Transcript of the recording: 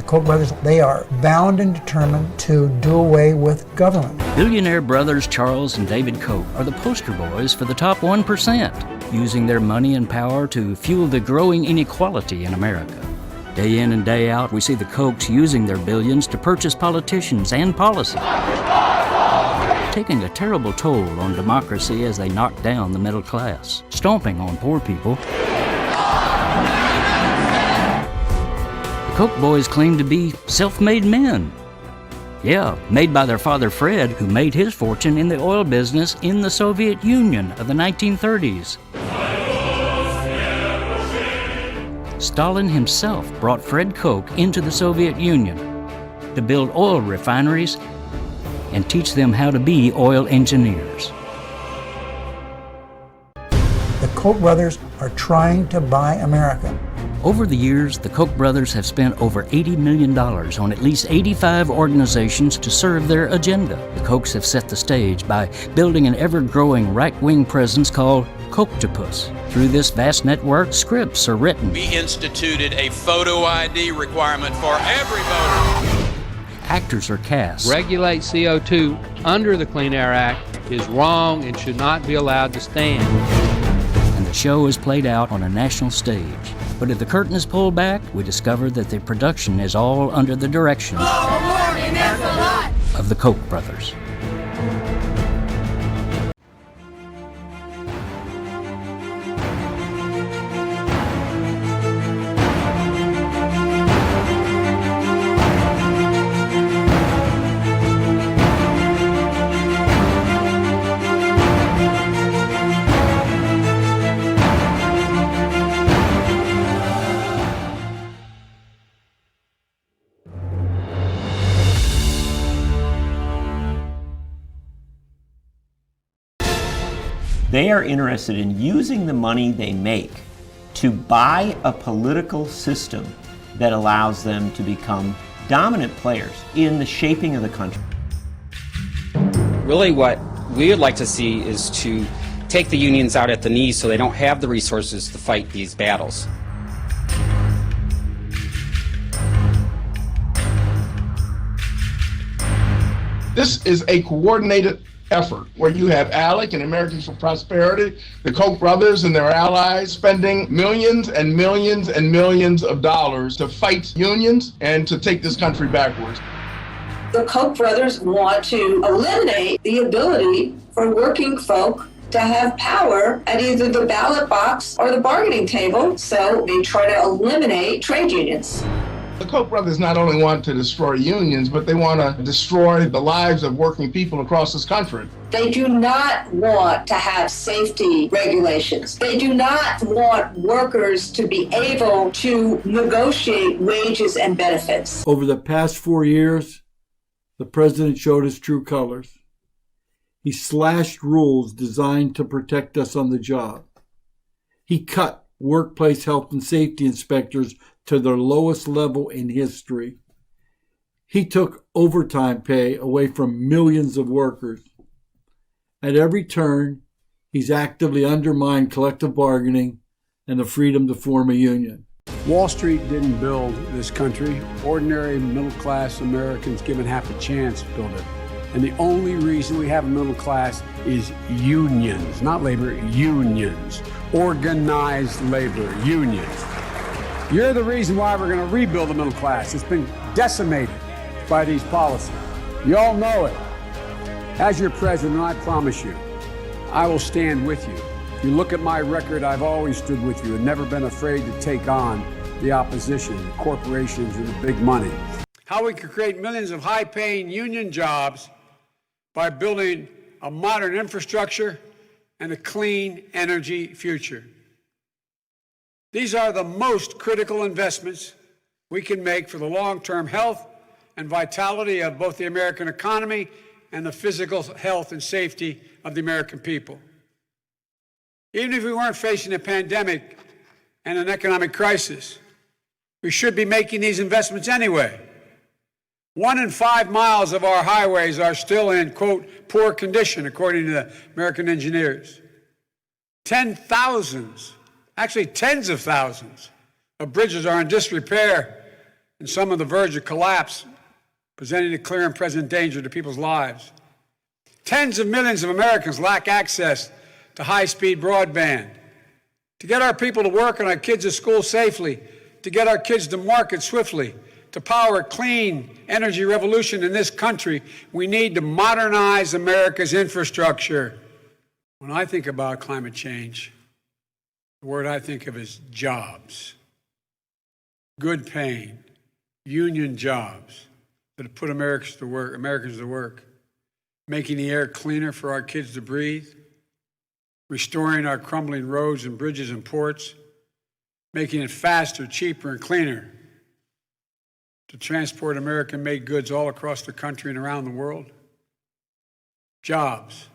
Koch brothers, they are bound and determined to do away with government. Billionaire brothers Charles and David Koch are the poster boys for the top 1%, using their money and power to fuel the growing inequality in America. Day in and day out, we see the Kochs using their billions to purchase politicians and policy, taking a terrible toll on democracy as they knock down the middle class, stomping on poor people. The Koch boys claim to be self-made men. Yeah, made by their father Fred, who made his fortune in the oil business in the Soviet Union of the 1930s. Stalin himself brought Fred Koch into the Soviet Union to build oil refineries and teach them how to be oil engineers. The Koch brothers are trying to buy America. Over the years, the Koch brothers have spent over $80 million on at least 85 organizations to serve their agenda. The Kochs have set the stage by building an ever-growing right-wing presence called Kochtopus. Through this vast network, scripts are written. We instituted a photo ID requirement for every voter. Actors are cast. Regulate CO2 under the Clean Air Act is wrong and should not be allowed to stand. And the show is played out on a national stage. But if the curtain is pulled back, we discover that the production is all under the direction of the Koch brothers. They are interested in using the money they make to buy a political system that allows them to become dominant players in the shaping of the country. Really what we would like to see is to take the unions out at the knees so they don't have the resources to fight these battles. This is a coordinated effort where you have ALEC and Americans for Prosperity, the Koch brothers and their allies spending millions and millions and millions of dollars to fight unions and to take this country backwards. The Koch brothers want to eliminate the ability for working folk to have power at either the ballot box or the bargaining table, so they try to eliminate trade unions. The Koch brothers not only want to destroy unions, but they want to destroy the lives of working people across this country. They do not want to have safety regulations. They do not want workers to be able to negotiate wages and benefits. Over the past 4 years, the president showed his true colors. He slashed rules designed to protect us on the job. He cut workplace health and safety inspectors to their lowest level in history. He took overtime pay away from millions of workers. At every turn, he's actively undermined collective bargaining and the freedom to form a union. Wall Street didn't build this country. Ordinary middle-class Americans given half a chance built it. And the only reason we have a middle class is unions, not labor, unions. Organized labor, unions. You're the reason why we're going to rebuild the middle class. It's been decimated by these policies. You all know it. As your president, I promise you, I will stand with you. If you look at my record, I've always stood with you and never been afraid to take on the opposition, the corporations, and the big money. How we could create millions of high-paying union jobs by building a modern infrastructure and a clean energy future. These are the most critical investments we can make for the long-term health and vitality of both the American economy and the physical health and safety of the American people. Even if we weren't facing a pandemic and an economic crisis, we should be making these investments anyway. 1 in 5 miles of our highways are still in, quote, poor condition, according to the American engineers. Tens of thousands of bridges are in disrepair and some on the verge of collapse, presenting a clear and present danger to people's lives. Tens of millions of Americans lack access to high-speed broadband. To get our people to work and our kids to school safely, to get our kids to market swiftly, to power a clean energy revolution in this country, we need to modernize America's infrastructure. When I think about climate change, the word I think of is jobs. Good paying, union jobs that put Americans to work, making the air cleaner for our kids to breathe, restoring our crumbling roads and bridges and ports, making it faster, cheaper, and cleaner to transport American-made goods all across the country and around the world. Jobs.